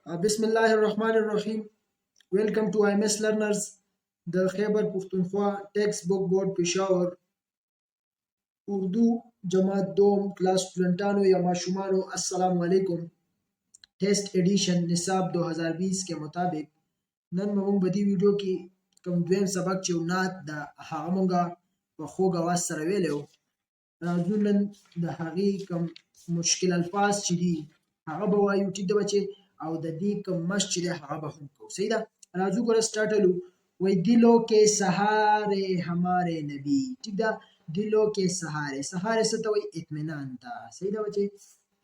بسم الله الرحمن الرحیم. ویلکم ټو ایم ایس لرنرز د خیبر پختونخوا ټیکسٹ بک بورډ پېښور اردو جماعت دوم کلاس سټوډنټانو یا ماشومانو السلام علیکم. Test addition निसाब 2020 के मुताबिक नन موږ په دې ویډیو کې کوم دویم سبق چې نات د هغه موږ په خوږ اواز سره ویلو. راځو نن د هغې کوم مشکل الفاظ چې دي هغه به وایو، ټیک ده بچې، او د دې کوم مشق چې دی هغه به هم کوو. صحیح ده؟ راځو ګوره سټارټلو. وای دلو کې سهارے ہمارے نبی. ٹھیک ده؟ دلو کې سهارے، سهارے څه ته وایي؟ اطمینان ته. صحیح ده بچې؟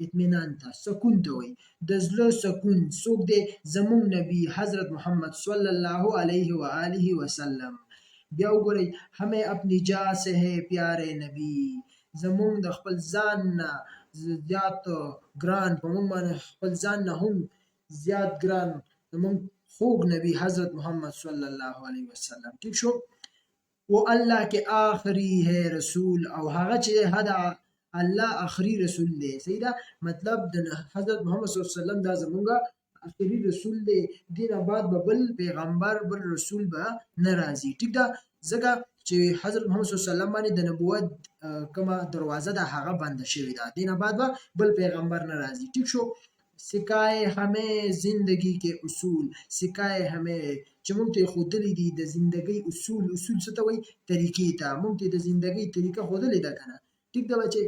اطمینان ته، سکون ته وایي. د زړه سکون څوک دی؟ زمونږ نبی حضرت محمد صلی الله علیه و آله وسلم. بیا وګورئ، ہمیں اپنی جا سے ہے پیارے نبی. زمونږ د خپل ځان نه زیات ګران، په موږ باندې خپل ځان نه هم زیات ګران زمونږ خوږ نبی حضرت محمد صلی الله علیه وسلم. ٹھیک شو؟ وہ اللہ کے آخری ہے رسول، او هغه چې هدا الله آخری رسول دی. صحیح ده؟ مطلب د حضرت محمد صلی الله علیه وسلم دا زمونږ آخری رسول دی. دینه بعد به بل پیغمبر بل رسول به نه راځي. ټیک ده؟ ځکه چې حضرت محمد صلی الله علیه وسلم باندې د نبوت کومه دروازه ده هغه بنده شوې ده. دینه بعد به بل پیغمبر نه راځي. ټیک شو؟ سکائے ہمیں زندگی کے اصول، سکائے ہمیں چې موږ ته ښودلي دي د زندګۍ اصول. اصول څه ته وایي؟ طریقې ته. موږ ته د زندګۍ طریقه ښودلې ده که نه؟ ټیک ده بچې؟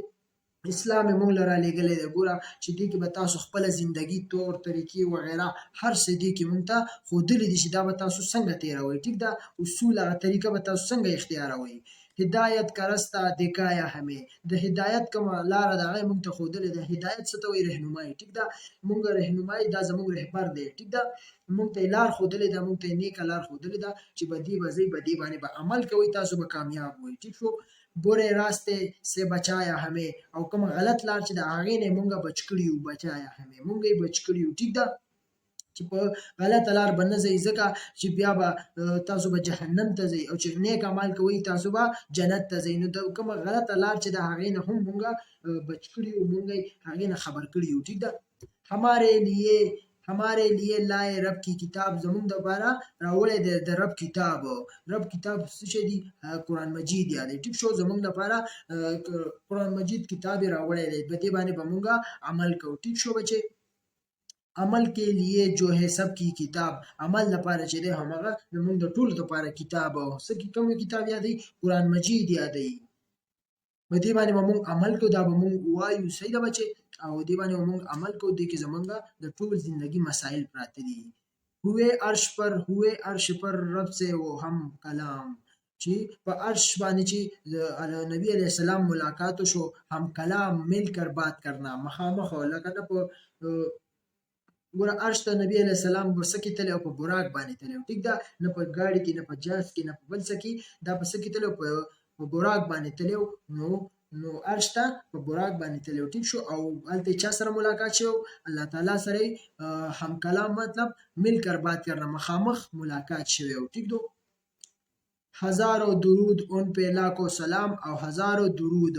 اسلام یې موږ له رالیږلی دی. ګوره چې دې کې به تاسو خپله زندګي طور طریقې وغیره هر څه دې کې موږ ته ښودلي دي چې دا به تاسو څنګه تېروئ. ټیک ده؟ اصول هغه طریقه به تاسو څنګه اختیاروئ. هدایت کا رسته دکھایا ہمیں، د هدایت کومه لاره ده هغه یې موږ ته ښودلې ده. هدایت څه ته وایي؟ رهنمایي. ټیک ده؟ موږ رهنمایي دا زموږ رهبر دی. ټیک ده؟ موږ ته یې لار ښودلې ده، موږ ته یې نیکه لار ښودلې ده چې په دې به ځئ، په دې باندې به عمل کوئ، تاسو به کامیاب وئ. ټیک شو؟ برے راستے سے بچایا ہمیں، او کوم غلط لار چې د هغې نه یې مونږه بچ کړي یو. بچایا همې، مونږ یې بچ کړي یو. ټیک ده؟ چې په غلطه لار به نه ځئ، ځکه چې بیا به تاسو به جهنم ته ځئ، او چې نیک عمل کوئ تاسو به جنت ته ځئ. نو د کومه غلطه لار چې د هغې نه هم مونږه بچ کړي یو، مونږ یې هغې نه خبر کړي یو. ټیک ده؟ हमारे लिए लाए रब की किताब، زمونږ دپاره راوړی دی د رب کتاب. رب کتاب څه شی دی؟ قرآن مجید یادی. ټیک شو؟ زمونږ دپاره قرآن مجید کتاب یې راوړی دی، په دې باندې به مونږه عمل کوو. ټیک شو بچې؟ عمل کے لیے جو ہے سب کی کتاب، عمل لپاره چې دی همغه زمونږ د ټولو دپاره کتاب. او څه کوم کتاب یادی؟ قرآن مجید یادی. په دې باندې به مونږ عمل کوو، دا به مونږ وایو. صحیح ده بچې؟ او دې باندې به مونږ عمل کوو. دې کې زمونږ د ټول زندگی مسائل پراته دي. ہوئے عرش پر رب سے وہ هم کلام، چې په عرش باندې چې نبی علیہ السلام ملاقات شو، هم کلام مل کر بات کرنا، مخامخ لکه نه په ګوره عرش ته نبی علیہ السلام په څه کې تللی او په براق باندې تللی. ټیک ده؟ نه په ګاډي کې، نه په جهاز کې، نه په بل څه کې، دا په څه کې تللی؟ په براق باندې تللی. نو عرش ته په براق باندې تللی. ټیک شو؟ او هلته چا سره ملاقات شوی؟ الله تعالی سره هم کلام مطلب مل کر بات کرنا، مخامخ ملاقات شوی. ټیک دو؟ هزارو درود ان پہ لاکھو سلام، او هزارو درود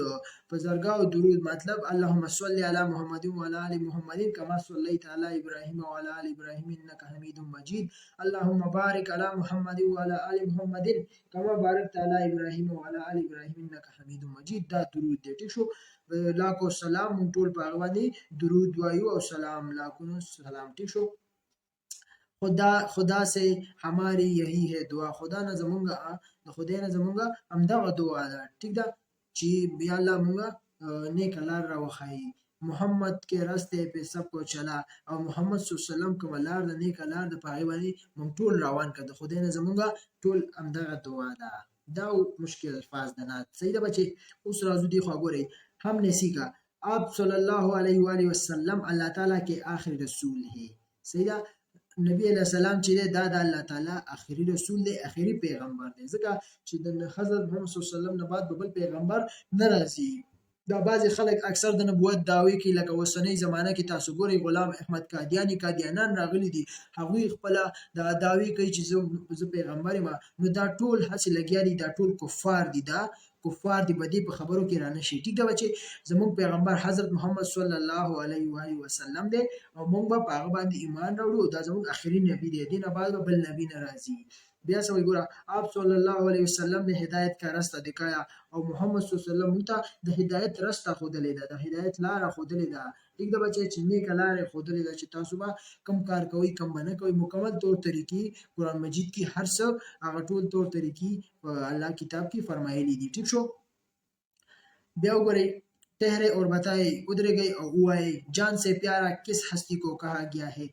په زرګاو درود مطلب اللهم صل علی محمد وعلى ال محمد كما صليت على ابراهيم وعلى ال ابراهيم انك حميد مجيد. اللهم بارك على محمد وعلى ال محمد كما باركت على ابراهيم وعلى ال ابراهيم انك حميد مجيد. دا درود دی. ټیک شو؟ لاکھو سلام مونږ ټول په هغه باندې درود وایو او سلام، لاکھونو سلام. ټیک شو؟ خدا سے ہماری یہی ہے دعا، خدا نه زمونږه د خدای نه زمونږه همدغه دعا ده. ټیک ده؟ چې یا الله مونږه نیکه لار راوښایي. محمد کے راستے پہ سب کو چلا، او محمد صلی الله علیه وسلم کومه لار ده، نیکه لار ده، په هغې باندې مونږ ټول روان کړه. د خدای نه زمونږه ټول همدغه دعا ده. دا مشکل الفاظ ده نات. صحیح ده بچې؟ اوس راځو دې خوا. ګورئ، ہم نے سیکھا آپ صلی اللہ علیہ وآلہ وسلم اللہ تعالیٰ کے آخری رسول ہے. صحیح ده؟ نبی علیہ السلام چې دی دا د الله تعالی آخري رسول دی، آخري پیغمبر دی. ځکه چې د حضرت محمد صلی الله علیه وسلم نه بعد به بل پیغمبر نه راځي. دا بعضې خلک اکثر د نبوت دعوی کوي، لکه اوسنۍ زمانه کې تاسو ګورئ غلام احمد قادیانان راغلي دي، هغوی خپله دا دعوی کوي چې زه پیغمبر یم. نو دا ټول هسې لګیا دي، دا ټول کفار دي، دا کفار دی بدی په خبرو کې رانه شي ټیک دا بچي زموږ پیغمبر حضرت محمد صلی الله علیه و آله وسلم دی او موږ به هغه باندې ایمان راوړو دا زموږ اخري نبی دی دینه بعد بل نبی ناراضي بیا سوي ګوره آپ صلی الله علیه وسلم نے هدایت کا راستہ دکھایا او محمد صلی الله علیه وسلم ته د هدایت راستہ خودلې ده د هدایت لار خودلې ده ټیک دا بچي چې نیک لار خودلې ده چې تاسو به کم کار کوي کم باندې کوي مکمل طور طریقې قران مجید کې هر څه هغه ټول طور طریقې الله کتاب کې فرمایلي دي ٹھیک شو بیا وګورئ ठहरे और बताए उधर गए और हुआए जान से प्यारा किस हस्ती को कहा गया है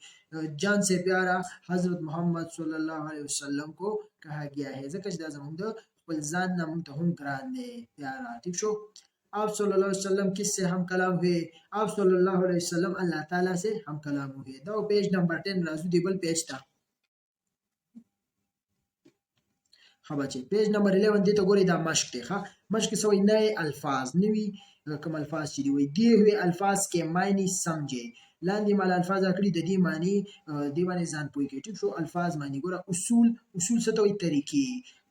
जान से प्यारा हजरत मोहम्मद सल्लल्लाहु अलैहि वसल्लम को कहा गया है ځکه چې دا زموږ د خپل ځان نه موږ ته هم ګران دی प्यारा ٹھیک شو आप सल्लल्लाहु अलैहि वसल्लम किस से हम कलाम हुए आप सल्लल्लाहु अलैहि वसल्लम अल्लाह ताला से हम कलाम हुए دا पेज नंबर 10 राजू دی بل پیج تا ها بچي پیج نمبر 11 دې ته ګوري دا مشق دی ها مشق سوی نئے الفاظ نوی کوم الفاظ چې دی وي دی ہوئے الفاظ کې معنی سمجھے لاندې مال الفاظ اکړي د دې معنی دی باندې ځان پوي کې ټیک شو الفاظ معنی ګوره اصول څه ته وي طریقې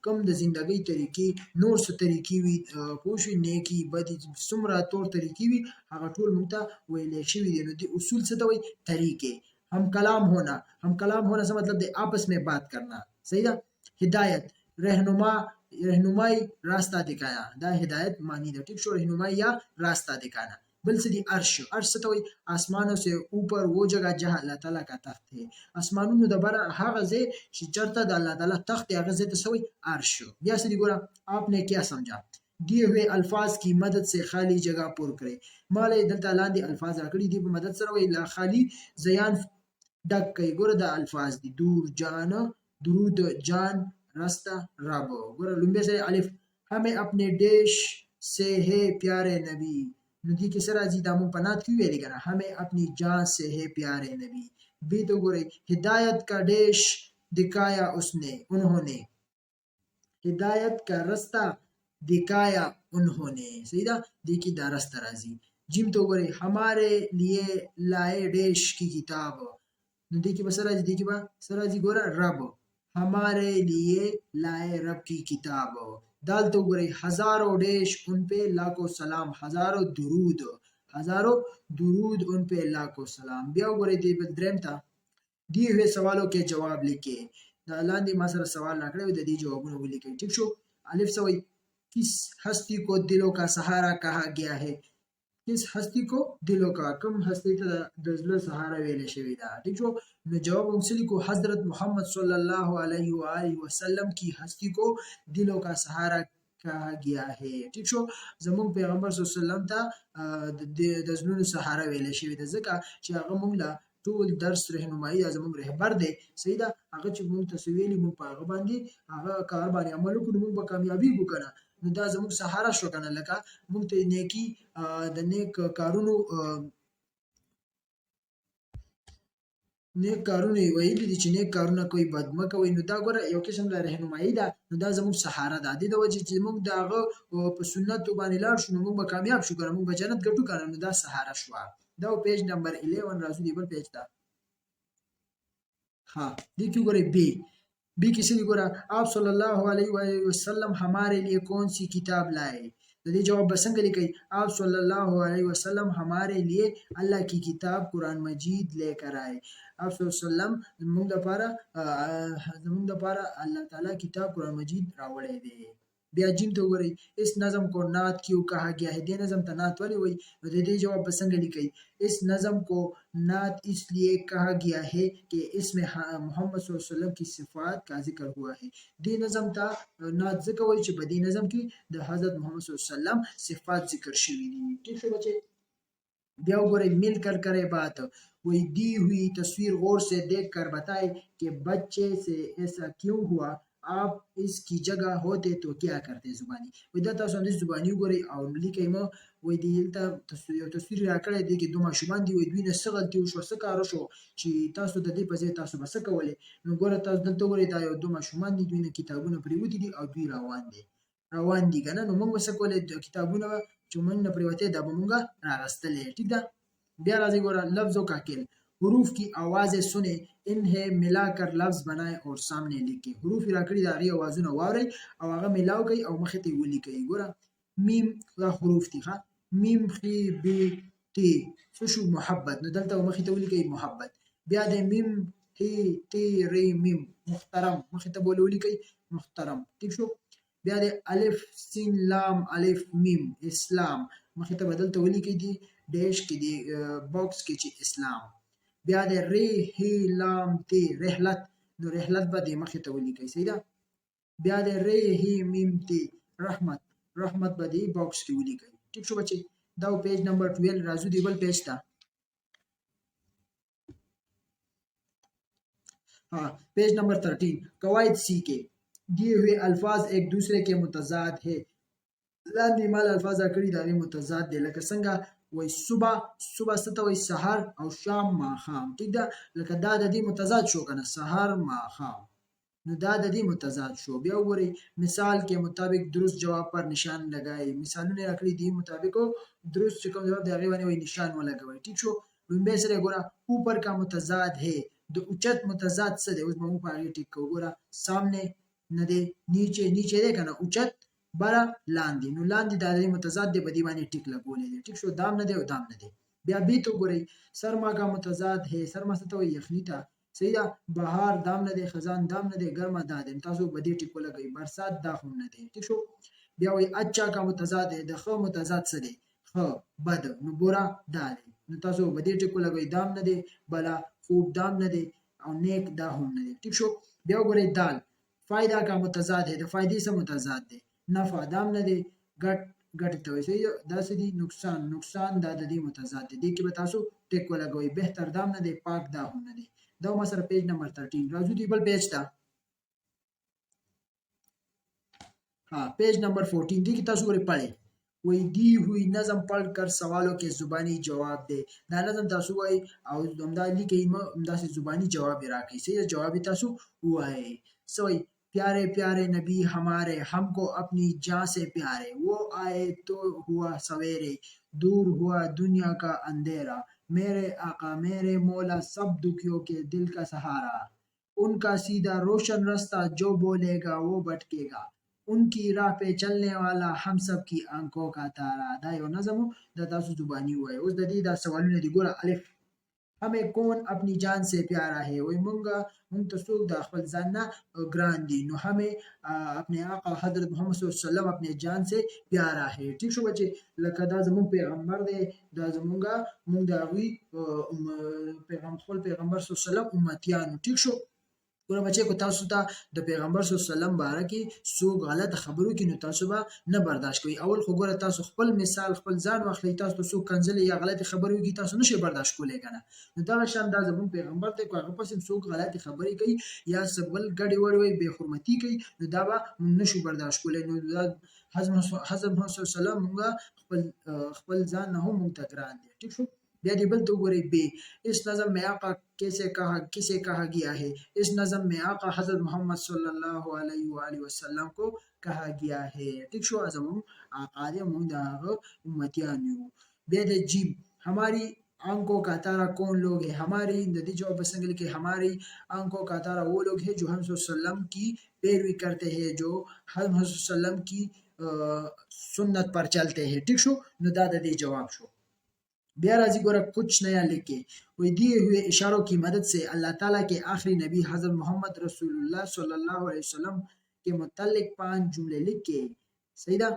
کم د زندګۍ طریقې نور څه طریقې وي پوښي نیکی بدی څومره تور طریقې وي هغه ټول موږ ته ویل شوی دي نو د اصول څه ته وي طریقې हम कलाम होना से मतलब दे आपस में बात करना सही ना हिदायत रहनुमाई रास्ता दिखाया दा हिदायत मानी दे ठीक शो रहनुमाई या रास्ता दिखाना बल से दी अर्श तो आसमानों से ऊपर वो जगह जहां अल्लाह ताला का तख्त है आसमानों में दबारा हागा जे चरता द अल्लाह ताला तख्त या गजे तसवी अर्श या से दी गोरा आपने क्या समझा दिए हुए अल्फाज की मदद से खाली जगह पुर करे माले दलता लांदी अल्फाज रखड़ी दी मदद से ला खाली जयान डक कई गोरा द अल्फाज दी दूर जान दुरूद जान रास्ता राबो गोरा लंबे से अलिफ हमें अपने देश से है प्यारे नबी नदी के सराजी दामू पनात क्यों है लेकिन हमें अपनी जान से है प्यारे नबी बे तो गोरे हिदायत का देश दिखाया उसने उन्होंने हिदायत का रास्ता दिखाया उन्होंने सीधा देखी दा रास्ता राजी जिम तो गोरे हमारे लिए लाए देश की किताब नदी की बसराजी देखी बा सराजी गोरा रब हमारे लिए लाए रब की किताब दाल तो गोरे हजारों देश उन पे लाखों सलाम हजारों दुरूद उन पे लाखों सलाम बिया गोरे दे बद्रम था दिए हुए सवालों के जवाब लिखे लांदी मासर सवाल नाकड़े दे दी जवाबों लिखे ठीक शो अलिफ सवई किस हस्ती को दिलों का सहारा कहा गया है किस हस्ती को दिलों का कम हस्ती ته د زړه سهارا ویل شوی دا ٹھیک شو نو جواب انسلی کو حضرت محمد صلی الله علیه و آله وسلم کی हस्ती को दिलों का सहारा कहा गया है ٹھیک شو زمون پیغمبر صلی الله علیه وسلم ته د زړه سهارا ویل شوی دا ځکه چې هغه مونږ لا ټول درس رهنمایي زموږ رهبر دی سیدا هغه چې مونږ تسویلی مونږ په هغه باندې هغه کار باندې عمل وکړو مونږ به کامیابی وکړو نو دا زموږ سهارا شو کنه لکه مونږ ته نیکی د نیک کارونو ویلي دي چې نیک کارونه کوي بد مه کوي نو دا ګوره یو قسم له رهنمایي ده نو دا زموږ سهارا ده د وجه چې موږ د هغه په سنت باندې لاړ شو نو موږ به کامیاب شو کنه موږ به جنت ګټو کنه نو دا سهارا شو دا پیج نمبر 11 راځو دی بل پیج ته ها دې کې ګوره बी किसी ने बोला आप सल्लल्लाहु अलैहि वसल्लम हमारे लिए कौन सी किताब लाए तो ये जवाब बसंग लिखी आप सल्लल्लाहु अलैहि वसल्लम हमारे लिए अल्लाह की किताब कुरान मजीद लेकर आए आप सल्लल्लाहु अलैहि पारा अल्लाह ताला किताब कुरान मजीद रावड़े दे بیا جیم ته وګورئ اس نظم को नात क्यों कहा गया है दې نظم ته नात ولې وایي نو د دې جواب به څنګه لیکئ اس نظم को नात इसलिए कहा गया है कि इसमें محمد صلی الله علیه وسلم کی صفات کا ذکر ہوا ہے دې نظم ته नात ځکه وایي چې په دې نظم کې د حضرت محمد صلی الله علیه وسلم صفات ذکر شوي دي ٹھیک شو بچے بیا وګورئ مل کر کرے بات وہی دی ہوئی تصویر غور سے دیکھ کر بتائے کہ بچے سے ایسا کیوں ہوا आप इसकी जगह होते तो क्या करते زبانی وای دا تاسو د زبانی ګوري او لیکي مو وای دی ته تصویر راکړی دی کې دوه ماشومان دی وای دوی نه سغلتي شو سکار شو چې تاسو د دې په ځای تاسو بس کولې نو ګوره تاسو دلته ګوري دا یو دوه ماشومان دی دوی نه کتابونه پریوتی دي او دوی روان دي کنه نو موږ وسه کولې کتابونه چې موږ نه پریوته دا موږ راغستلې ٹھیک ده بیا راځي ګوره لفظو کا کېل حروف की आवाजें सुने इन्हें मिलाकर लफ्ज बनाए और सामने लिखे حروف راکړي دا غي आवाजونه واوري او هغه ملاو کوي او مخ ته ولیکي ګوره میم دا حروف دي ښه میم خي بي تی څه شو محبت نو دلته مخې ته ولیکئ محبت بیا د میم هی تی ری میم محترم مخې ته بوله ولیکئ محترم ٹھیک شو بیا د الف سین لام الف میم اسلام مخې ته بدلته ولیکئ دي ډیش کې دی باکس کې چې اسلام بیا د ری هی لام تی رحلت نو رحلت به د مخې ته ولیکئ صحیح ده بیا د ری هی میم تی رحمت رحمت به دی باکس کې ولیکئ ٹھیک شو بچي دا پیج نمبر 12 راځو دی بل پیج ته हाँ पेज नंबर 13 कवायद सीखे दिए हुए अल्फाज एक दूसरे के मुतजाद है لاندې مال الفاظ کړي دا متضاد دي لکه څنګه وای صبح صبح ست وای سحر او شام ماخام ٹھیک ده لکه دا د دې متضاد شو کنه سحر ماخام نو دا د دې متضاد شو بیا وګورئ مثال के मुताबिक درست جواب पर निशान लगाए مثالونه راکړي دي مطابق درست کوم جواب دی هغه باندې وای نشان ولګوي ٹھیک شو لومبه سره ګوره اوپر کا متضاد ہے د اوچت متضاد څه دی اوس به موږ په هغه ټیک کوو ګوره سامنے نه دی نیچه نیچه دی کنه اوچت برا لاندې نو لاندې د دې متضاد دی په دې باندې ټیک لګولې دی ټیک شو دام نه دی او دام نه دی بیا بي تو ګورئ سرما کا متضاد ہے سرما څه ته وایي یخني ته صحیح ده بهار دام نه دی خزان دام نه دی ګرمه دا دی تاسو په دې ټیک لګئ برسات دا هم نه دی ټیک شو بیا وایي اچھا کا متضاد ہے د خ متضاد څه دی خ بد نو بورا دا دی نو تاسو په دې ټیک لګئ دام نه دی بلا خوب دام نه دی او نیک دا هم نه دی ټیک شو بیا وګورئ دال فائدہ کا متضاد ہے د فائدې سره متضاد دی نفع دام نه دی ګټ ګټ ته وایي دا څه دي نقصان نقصان دا د دې متضاد دی دې کې به تاسو ټیک ولګوئ بهتر دام نه دی پاک دا هم نه دی دا ما سره پیج نمبر 13 راځو دی بل پیج ته हाँ पेज नंबर 14 देखिए तस्वीर पढ़े वही दी हुई नज़म पढ़कर सवालों के जुबानी जवाब दे दा नज़म तासु वही और हमदा लिखे हमदा से जुबानी जवाब राखी से जवाब तासु हुआ है सोई प्यारे प्यारे नबी हमारे हमको अपनी जान से प्यारे वो आए तो हुआ सवेरे दूर हुआ दुनिया का अंधेरा मेरे आका मेरे मौला सब दुखियों के दिल का सहारा उनका सीधा रोशन रास्ता जो बोलेगा वो भटकेगा उनकी राह पे चलने वाला हम सब की आंखों का तारा دا یو نظم د تاسو زبانی وای اوس د دې دا سوالونه دی ګوره الف हमें कौन अपनी जान से प्यारा है वही مونږ ته څوک د خپل ځان نه ګران دي نو हमें अपने आका حضرت محمد صلی الله علیه وسلم अपने जान से प्यारा है ٹھیک شو بچي لکه دا زمون پیغمبر دی دا زمونږه مونږ دا وی پیغمبر صلی الله علیه وسلم امتیان ټیک شو ګوره بچي کو تاسو ته د پیغمبر صلی الله علیه وسلم باره کې سو غلط خبرو کې نو تاسو به نه برداشت کوئ اول خو ګوره تاسو خپل مثال خپل ځان واخلئ تاسو سو کنځل یا غلط خبرو کې تاسو نشئ برداشت کولای کنه نو دا شان دا زمون پیغمبر ته هغه پس سو غلط خبرې کوي یا سبل ګډي وړوي بے حرمتي کوي نو دا به نشو برداشت کولای نو دا حضرت محمد صلی الله علیه وسلم خپل ځان نه هم متګران دي ٹھیک شو بیا دی بل تو ګورئ بے اس نظم میں آقا کسے کہا گیا ہے اس نظم میں آقا حضرت محمد صلی اللہ علیہ وآلہ وسلم کو کہا گیا ہے ٹھیک شو ازمون آقا دې مونږ د هغه امتیان یو بیا د جیم हमारी आंखों का तारा कौन लोग है हमारी नदी जवाब संगल के हमारी आंखों का तारा वो लोग हैं जो हम वसल्लम की पैरवी करते हैं जो हम वसल्लम की सुन्नत पर चलते हैं ठीक शो नो दादा दे जवाब शो بیا راځي ګوره कुछ नया लिखे वही दिए हुए इशारों की मदद से अल्लाह ताला के आखिरी नबी हजरत मोहम्मद रसूलुल्लाह सल्लल्लाहु अलैहि वसल्लम के मुतालिक 5 जुमले लिखे सही था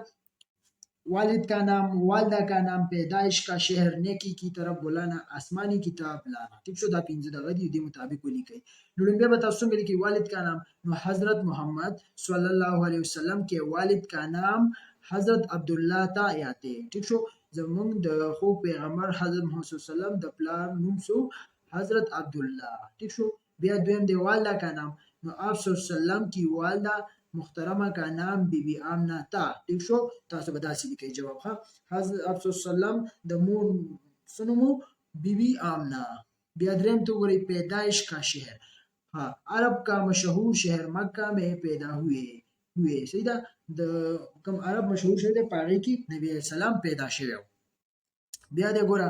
वालिद का नाम वालदा का नाम पैदाइश का शहर नेकी की तरफ बुलाना आसमानी किताब लाना ठीक शो دا پنځه دغه دي د مطابق ولیکي نو لمبه به تاسو څنګه لیکي والد کا نام نو حضرت محمد صلی الله علیه وسلم के والد का नाम حضرت عبدالله تا آیاته ٹھیک شو زمونږ د خو پیغمبر حضرت محمد صلی الله علیه وسلم د پلار نوم سو حضرت عبدالله ٹھیک شو بیا دویم دی والدہ کا نام نو آپ صلی الله علیه وسلم کی والدہ محترمہ کا نام بی بی آمنہ تا ٹھیک شو تاسو بداسي لیکي جواب ها حضرت آپ صلی الله علیه وسلم د مور سنمو بی بی آمنہ بیا دریم تو ګورئ پیدائش کا شہر ها عرب کا مشہور شہر مکہ میں پیدا ہوئے صحیح ده د کوم عرب مشهور شهر دی پاره کې نبی اسلام پیدا شوی بیا دې ګوره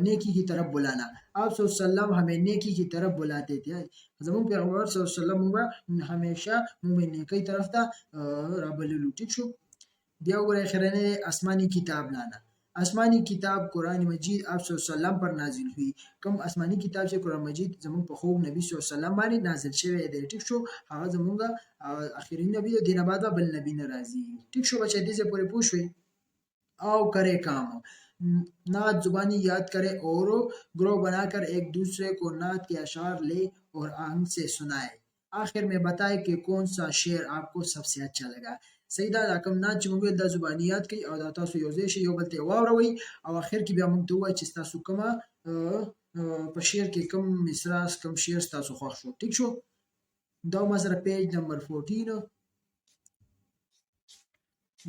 نیکی کی طرف بلانا آپ صلی الله علیه وسلم हमें नेकी की तरफ बुलाते थे زمون پیغمبر صلی الله علیه وسلم همیشه موږ نیکی طرف ته رابللو ٹھیک شو بیا وګورئ اخرنی آسمانی کتاب لانا آسمانی کتاب قرآن مجید آپ صلی الله علیه وسلم پر نازل ہوئی کوم آسمانی کتاب چې قرآن مجید زموږ په خوږ نبی صلی الله علیه وسلم باندې نازل شوی دی ټیک شو هغه زموږ اخرین نبی دی دینه بعد بل نبی ناراضي ټیک شو بچا دې پورې پوښوي او کرے کام नात जुबानी याद करे और ग्रोह बनाकर एक दूसरे को नात के अशार ले और आंग से सुनाए आखिर में बताए कि कौन सा शेर आपको सबसे अच्छा लगा सही دا کوم نات چې موږ د زبانیات کوي او دا تاسو یو ځای شي یو بل ته واوروي او اخر کې بیا موږ ته وایي چې تاسو کومه په شعر کې کوم مصرع کوم شعر تاسو خوښ شو ټیک شو دا مثلا پیج نمبر 14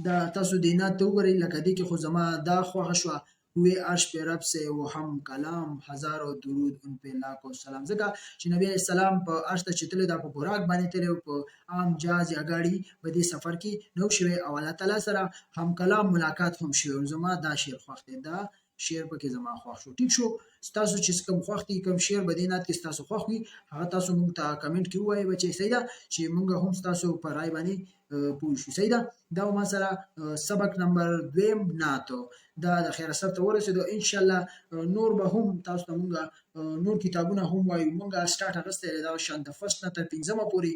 دا تاسو د نات ته وګورئ لکه دې کې خو زما دا خوښه شوه हुए अर्श पे रब से वो हम कलाम हजारों दुरूद उन पे लाखों सलाम ځکه چې نبی علیہ السلام په عرش ته چتلو دا په براق باندې تلو په عام جاز یا گاڑی په دې سفر کې نو شوی او الله تعالی سره هم کلام ملاقات هم شوی زما دا شعر خوښ دی دا شعر پکې زما خوښ شو ټیک شو تاسو چې کوم خوښ دي کوم شعر بدینات کې تاسو خوښ وي هغه تاسو موږ ته کمنټ کې وایي بچي صحیح ده چې موږ هم تاسو په رائے باندې پوه شو صحیح ده دا مثلا سبق نمبر 2 ناتو دا د خیر سره ورسېدو ان شاء الله نور به هم تاسو ته مونږه نور کتابونه هم وایو مونږه سٹارټ اغسته دا شان د فرست نه تر 15 پورې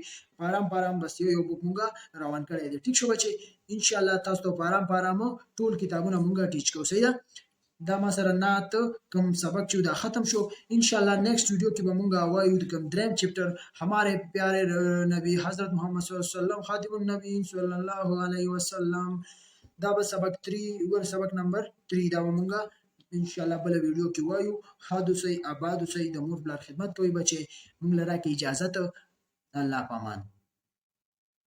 پارام بس یو بوک مونږه روان کړی دی ټیک شو بچي ان شاء الله تاسو ته پارام ټول کتابونه مونږه ټیچ کوو صحیح ده دا ما سره نات کوم سبق چې دا ختم شو ان شاء الله نیکسٹ ویڈیو کې به مونږه وایو د کوم دریم چپټر ہمارے پیارے نبی حضرت محمد صلی الله علیه وسلم خاتم النبی صلی الله علیه وسلم دا به سبق 3 ور سبق نمبر 3 دا مونږه ان شاء الله بل ویډیو کې وایو حادثه آباد سي د مور بلار خدمت کوي بچي مونږ لره کې اجازه ته الله پامان